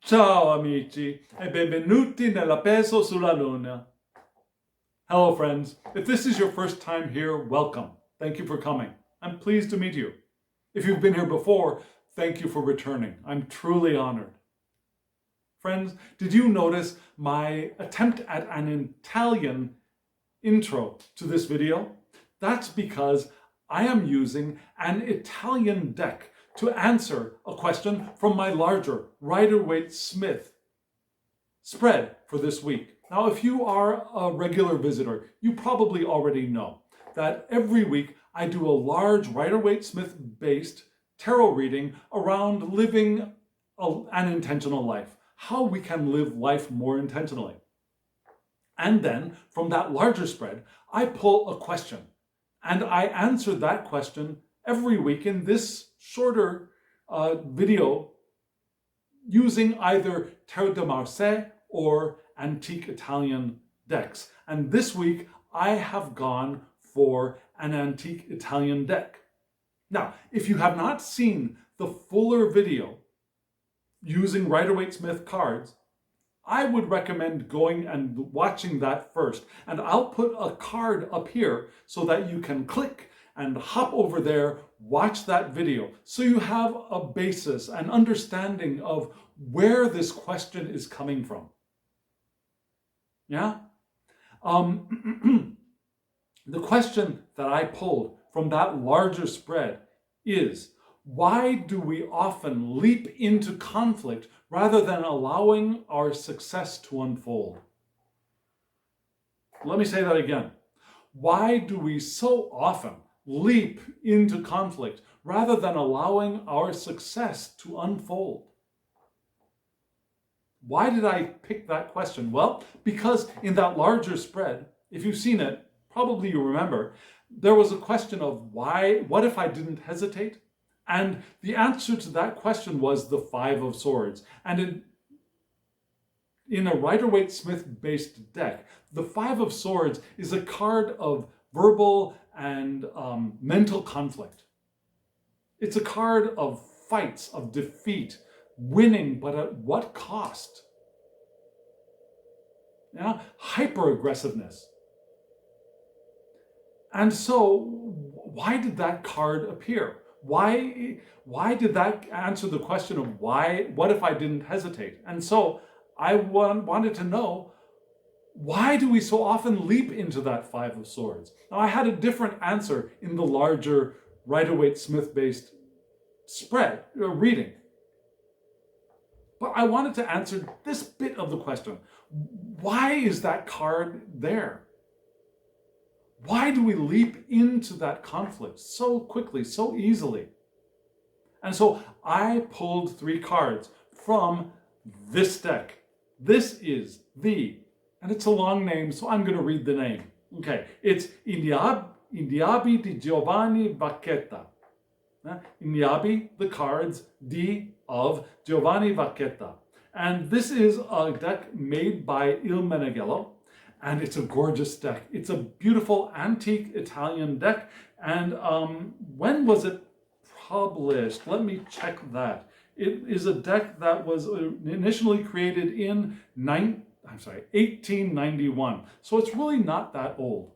Ciao amici e benvenuti nella peso sulla Luna. Hello friends, if this is your first time here, welcome. Thank you for coming. I'm pleased to meet you. If you've been here before, thank you for returning. I'm truly honored. Friends, did you notice my attempt at an Italian intro to this video? That's because I am using an Italian deck to answer a question from my larger Rider-Waite-Smith spread for this week. Now, if you are a regular visitor, you probably already know that every week I do a large Rider-Waite-Smith based tarot reading around living an intentional life, how we can live life more intentionally. And then from that larger spread, I pull a question and I answer that question every week in this shorter video using either Tarot de Marseille or antique Italian decks. And this week I have gone for an antique Italian deck. Now, if you have not seen the fuller video using Rider-Waite-Smith cards, I would recommend going and watching that first. And I'll put a card up here so that you can click and hop over there, watch that video, so you have a basis, an understanding of where this question is coming from. Yeah? The question that I pulled from that larger spread is, why do we often leap into conflict rather than allowing our success to unfold? Let me say that again. Why do we so often leap into conflict rather than allowing our success to unfold? Why did I pick that question? Well, because in that larger spread, if you've seen it, probably you remember, there was a question of what if I didn't hesitate? And the answer to that question was the Five of Swords. And in a Rider-Waite-Smith based deck, the Five of Swords is a card of verbal and mental conflict. It's a card of fights, of defeat, winning, but at what cost? Yeah? Hyper-aggressiveness. And so, why did that card appear? Why did that answer the question of what if I didn't hesitate? And so I wanted to know, why do we so often leap into that Five of Swords? Now, I had a different answer in the larger Rider-Waite-Smith based spread reading. But I wanted to answer this bit of the question. Why is that card there? Why do we leap into that conflict so quickly, so easily? And so I pulled 3 cards from this deck. This is and it's a long name, so I'm going to read the name. Okay, it's Il Naibi di Giovanni Vacchetta. Il Naibi, the cards, di of Giovanni Vacchetta. And this is a deck made by Il Meneghello. And it's a gorgeous deck. It's a beautiful antique Italian deck. And when was it published? Let me check that. It is a deck that was initially created in 1891. So it's really not that old.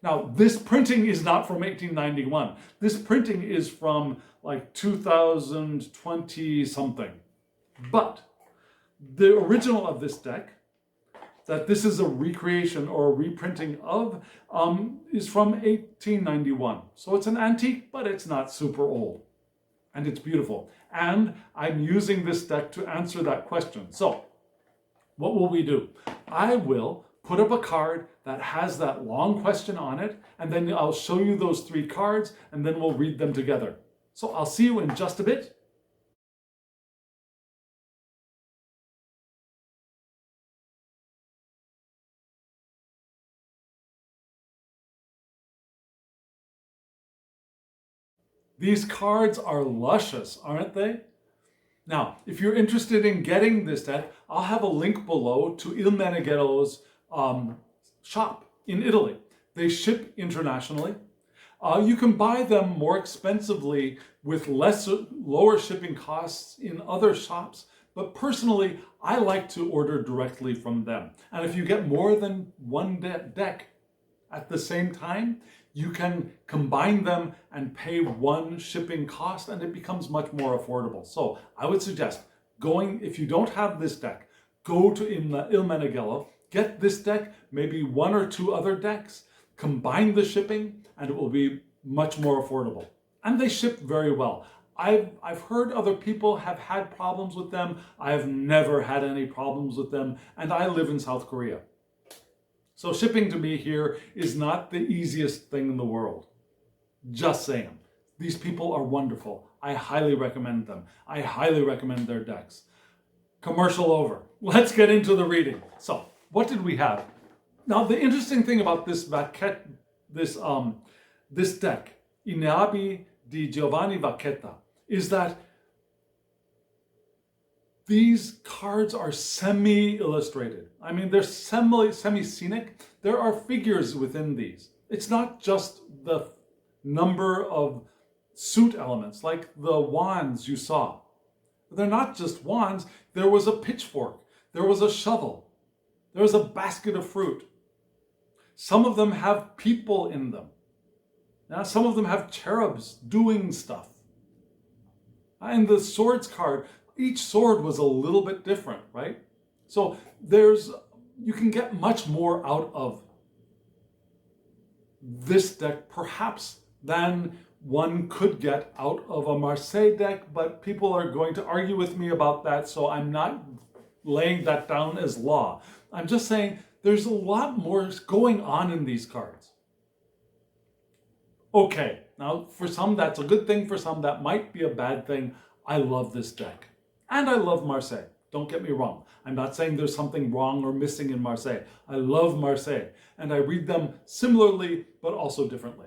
Now, this printing is not from 1891. This printing is from like 2020 something. But the original of this deck, that this is a recreation or a reprinting of, is from 1891. So it's an antique, but it's not super old. And it's beautiful. And I'm using this deck to answer that question. So what will we do? I will put up a card that has that long question on it, and then I'll show you those 3 cards, and then we'll read them together. So I'll see you in just a bit. These cards are luscious, aren't they? Now, if you're interested in getting this deck, I'll have a link below to Il Meneghello's shop in Italy. They ship internationally. You can buy them more expensively with lower shipping costs in other shops, But personally, I like to order directly from them. And if you get more than one deck at the same time, you can combine them and pay one shipping cost, and it becomes much more affordable. So I would suggest if you don't have this deck, go to Il Meneghello, get this deck, maybe one or two other decks, combine the shipping, and it will be much more affordable. And they ship very well. I've heard other people have had problems with them. I've never had any problems with them, and I live in South Korea. So shipping to me here is not the easiest thing in the world. Just saying. These people are wonderful. I highly recommend them. I highly recommend their decks. Commercial over. Let's get into the reading. So, what did we have? Now, the interesting thing about this Vacchetta, this deck, Il Naibi di Giovanni Vacchetta, is that these cards are semi-illustrated. I mean, they're semi-scenic. There are figures within these. It's not just the number of suit elements, like the wands you saw. They're not just wands. There was a pitchfork. There was a shovel. There was a basket of fruit. Some of them have people in them. Now, some of them have cherubs doing stuff. And the swords card, each sword was a little bit different, right? So you can get much more out of this deck, perhaps, than one could get out of a Marseille deck, but people are going to argue with me about that, so I'm not laying that down as law. I'm just saying there's a lot more going on in these cards. Okay, now for some that's a good thing, for some that might be a bad thing. I love this deck. And I love Marseille. Don't get me wrong. I'm not saying there's something wrong or missing in Marseille. I love Marseille. And I read them similarly, but also differently.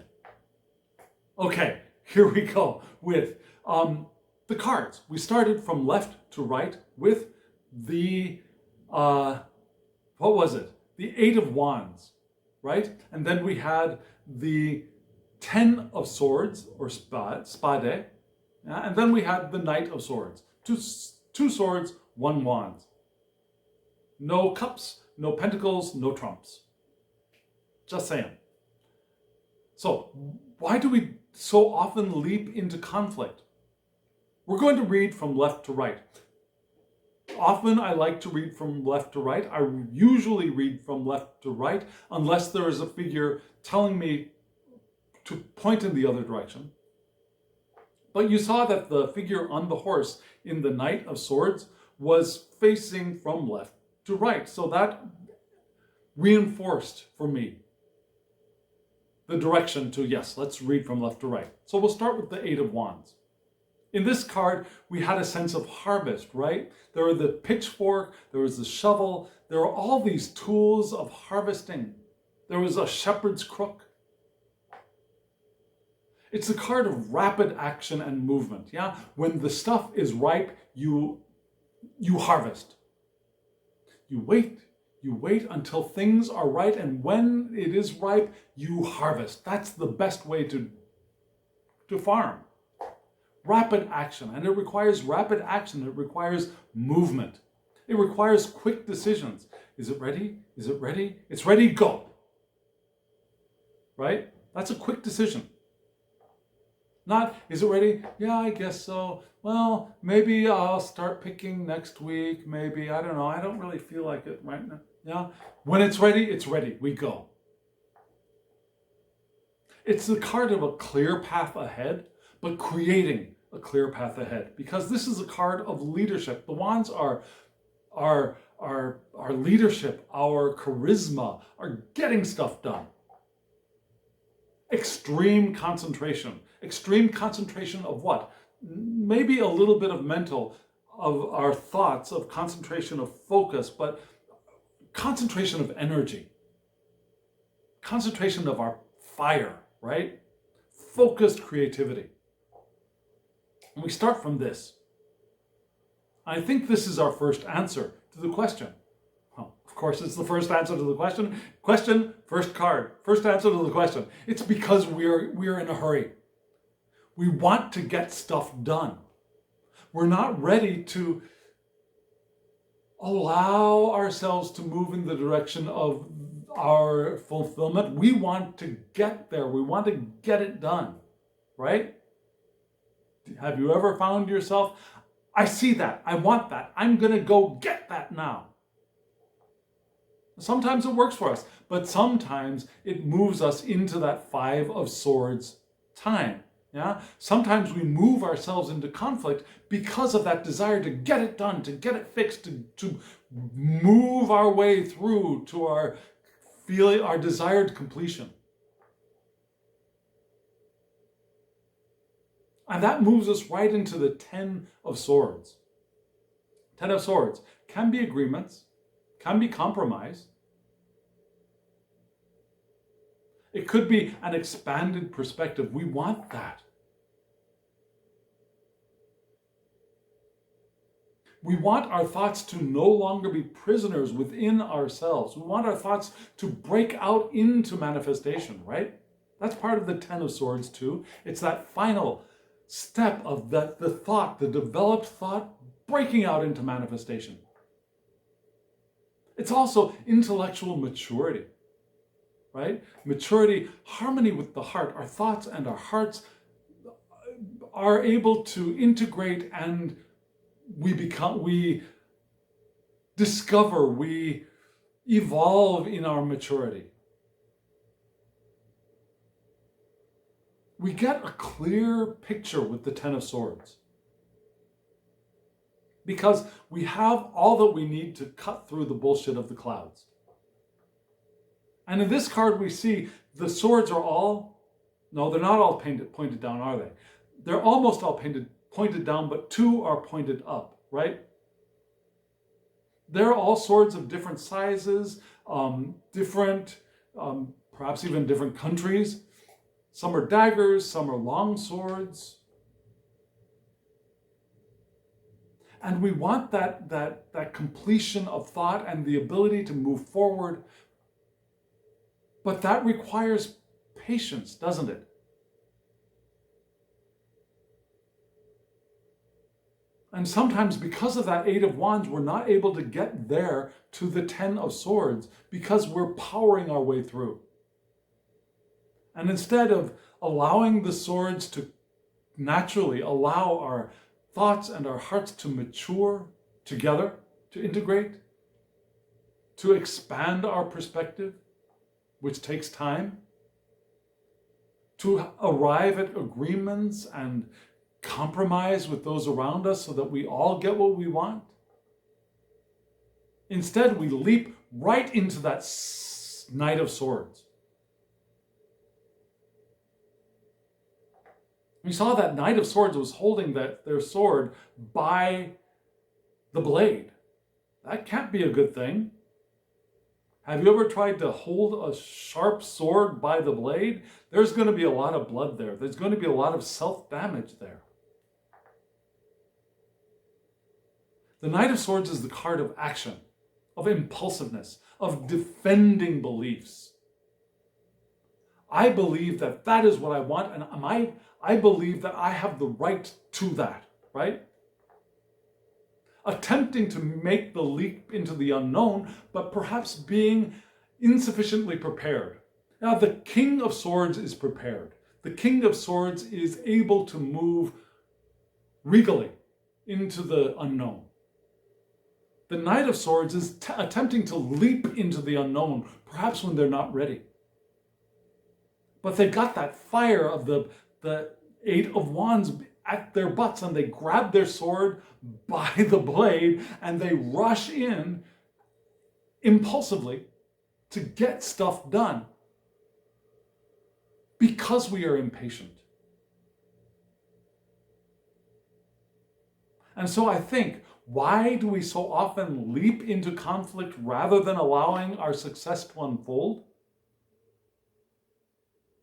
Okay, here we go with the cards. We started from left to right with the, what was it? The 8 of Wands, right? And then we had the 10 of Swords, or spade. Yeah? And then we had the Knight of Swords. Two swords, 1 wand. No cups, no pentacles, no trumps. Just saying. So, why do we so often leap into conflict? We're going to read from left to right. Often I like to read from left to right. I usually read from left to right unless there is a figure telling me to point in the other direction. But you saw that the figure on the horse in the Knight of Swords was facing from left to right. So that reinforced for me the direction to, yes, let's read from left to right. So we'll start with the 8 of Wands. In this card, we had a sense of harvest, right? There were the pitchfork, there was the shovel, there were all these tools of harvesting. There was a shepherd's crook. It's a card of rapid action and movement, yeah? When the stuff is ripe, you harvest. You wait until things are right, and when it is ripe, you harvest. That's the best way to farm. Rapid action, and it requires rapid action. It requires movement. It requires quick decisions. Is it ready? Is it ready? It's ready, go. Right? That's a quick decision. Not, is it ready? Yeah, I guess so. Well, maybe I'll start picking next week. Maybe, I don't know. I don't really feel like it right now. Yeah. When it's ready. We go. It's the card of a clear path ahead, but creating a clear path ahead. Because this is a card of leadership. The wands are leadership, our charisma, our getting stuff done. Extreme concentration. Extreme concentration of what? Maybe a little bit of mental, of our thoughts, of concentration of focus, but concentration of energy. Concentration of our fire, right? Focused creativity. And we start from this. I think this is our first answer to the question. Well, of course, it's the first answer to the question. Question, first card. First answer to the question. It's because we're in a hurry. We want to get stuff done. We're not ready to allow ourselves to move in the direction of our fulfillment. We want to get there. We want to get it done, right? Have you ever found yourself, I see that, I want that, I'm going to go get that now? Sometimes it works for us, but sometimes it moves us into that Five of Swords time. Yeah? Sometimes we move ourselves into conflict because of that desire to get it done, to get it fixed, to move our way through to our feeling, our desired completion. And that moves us right into the Ten of Swords. Ten of Swords can be agreements, can be compromise. It could be an expanded perspective. We want that. We want our thoughts to no longer be prisoners within ourselves. We want our thoughts to break out into manifestation, right? That's part of the Ten of Swords too. It's that final step of the thought, the developed thought, breaking out into manifestation. It's also intellectual maturity, right? Maturity, harmony with the heart. Our thoughts and our hearts are able to integrate, and we discover, we evolve in our maturity. We get a clear picture with the Ten of Swords because we have all that we need to cut through the bullshit of the clouds. And in this card we see the swords are all, no, they're not all pointed down, are they? They're almost all pointed down, but two are pointed up, right? They're all swords of different sizes, perhaps even different countries. Some are daggers, some are long swords. And we want that completion of thought and the ability to move forward. But that requires patience, doesn't it? And sometimes because of that Eight of Wands, we're not able to get there to the Ten of Swords because we're powering our way through. And instead of allowing the swords to naturally allow our thoughts and our hearts to mature together, to integrate, to expand our perspective, which takes time, to arrive at agreements and compromise with those around us so that we all get what we want. Instead, we leap right into that Knight of Swords. We saw that Knight of Swords was holding their sword by the blade. That can't be a good thing. Have you ever tried to hold a sharp sword by the blade? There's going to be a lot of blood there. There's going to be a lot of self-damage there. The Knight of Swords is the card of action, of impulsiveness, of defending beliefs. I believe that is what I want, and I believe that I have the right to that, right? Attempting to make the leap into the unknown, but perhaps being insufficiently prepared. Now, the King of Swords is prepared. The King of Swords is able to move regally into the unknown. The Knight of Swords is attempting to leap into the unknown, perhaps when they're not ready. But they got that fire of the Eight of Wands at their butts, and they grab their sword by the blade and they rush in impulsively to get stuff done because we are impatient. And so I think, why do we so often leap into conflict rather than allowing our success to unfold?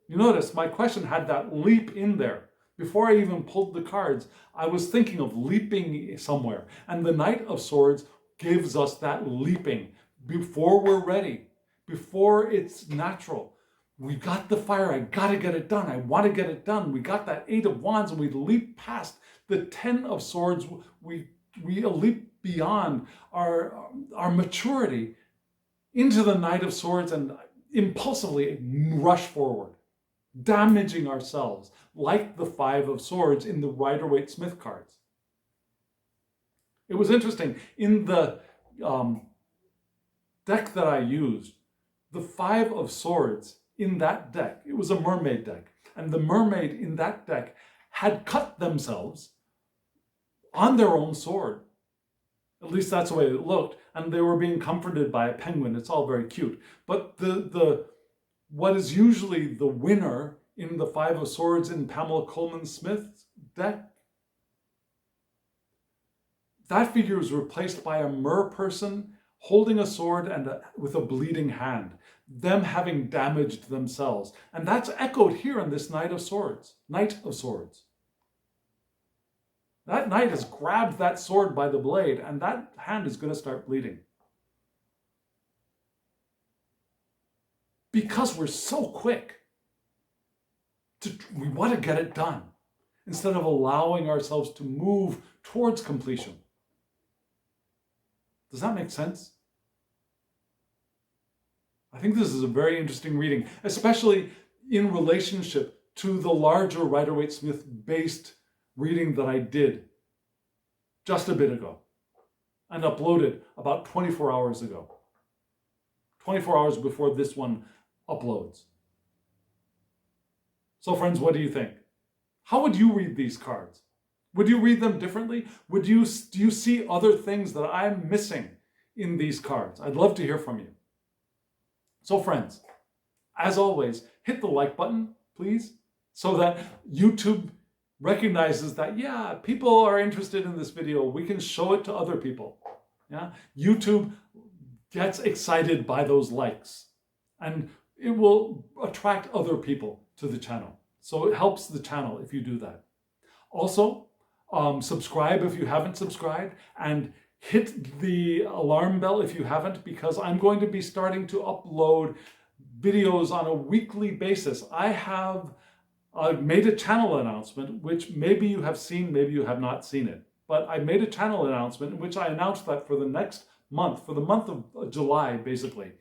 You notice my question had that leap in there. Before I even pulled the cards, I was thinking of leaping somewhere. And the Knight of Swords gives us that leaping before we're ready, before it's natural. We got the fire, I gotta get it done, I want to get it done. We got that Eight of Wands and we leap past the Ten of Swords. We leap beyond our maturity into the Knight of Swords and impulsively rush forward, damaging ourselves, like the Five of Swords in the Rider-Waite-Smith cards. It was interesting, in the deck that I used, the Five of Swords in that deck, it was a mermaid deck, and the mermaid in that deck had cut themselves on their own sword. At least that's the way it looked, and they were being comforted by a penguin. It's all very cute. But what is usually the winner in the Five of Swords in Pamela Coleman-Smith's deck, that figure was replaced by a mer person holding a sword and with a bleeding hand, them having damaged themselves. And that's echoed here in this Knight of Swords. That knight has grabbed that sword by the blade, and that hand is going to start bleeding. Because we're so quick. We want to get it done, instead of allowing ourselves to move towards completion. Does that make sense? I think this is a very interesting reading, especially in relationship to the larger Rider-Waite-Smith based reading that I did just a bit ago and uploaded about 24 hours ago. 24 hours before this one uploads. So friends, what do you think? How would you read these cards? Would you read them differently? Do you see other things that I'm missing in these cards? I'd love to hear from you. So friends, as always, hit the like button, please, so that YouTube recognizes that, yeah, people are interested in this video. We can show it to other people. Yeah, YouTube gets excited by those likes, and it will attract other people to the channel. So it helps the channel if you do that. Also, subscribe if you haven't subscribed, and hit the alarm bell if you haven't, because I'm going to be starting to upload videos on a weekly basis. I have made a channel announcement, which maybe you have seen, maybe you have not seen it. But I made a channel announcement in which I announced that for the next month, for the month of July, basically,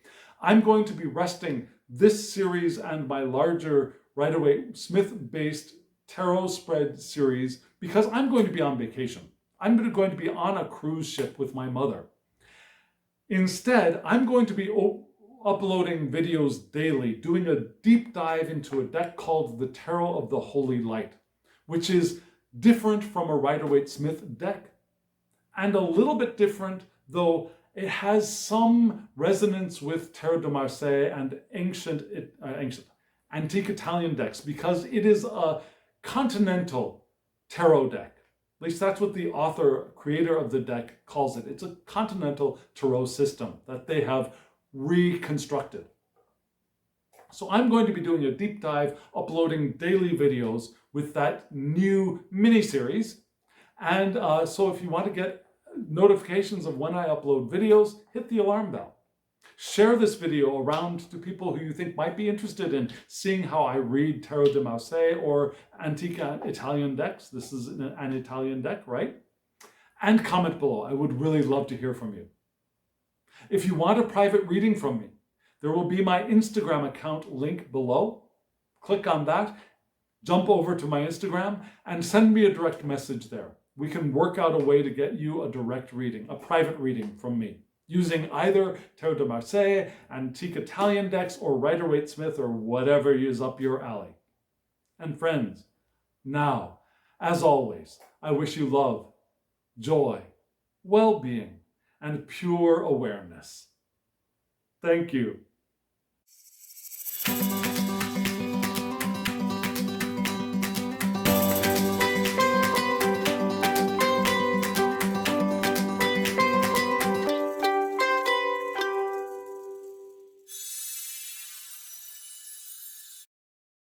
I'm going to be resting this series and my larger Rider-Waite-Smith-based tarot spread series, because I'm going to be on vacation. I'm going to be on a cruise ship with my mother. Instead, I'm going to be uploading videos daily, doing a deep dive into a deck called the Tarot of the Holy Light, which is different from a Rider-Waite-Smith deck, and a little bit different, though it has some resonance with Tarot de Marseille and antique Italian decks, because it is a continental tarot deck. At least that's what the creator of the deck calls it. It's a continental tarot system that they have reconstructed. So I'm going to be doing a deep dive, uploading daily videos with that new mini-series. And so if you want to get notifications of when I upload videos, hit the alarm bell. Share this video around to people who you think might be interested in seeing how I read Tarot de Marseille or antique Italian decks. This is an Italian deck, right? And comment below. I would really love to hear from you. If you want a private reading from me, there will be my Instagram account link below. Click on that, jump over to my Instagram, and send me a direct message there. We can work out a way to get you a direct reading, a private reading from me, using either Tarot de Marseille, antique Italian decks, or Rider-Waite-Smith, or whatever is up your alley. And friends, now, as always, I wish you love, joy, well-being, and pure awareness. Thank you.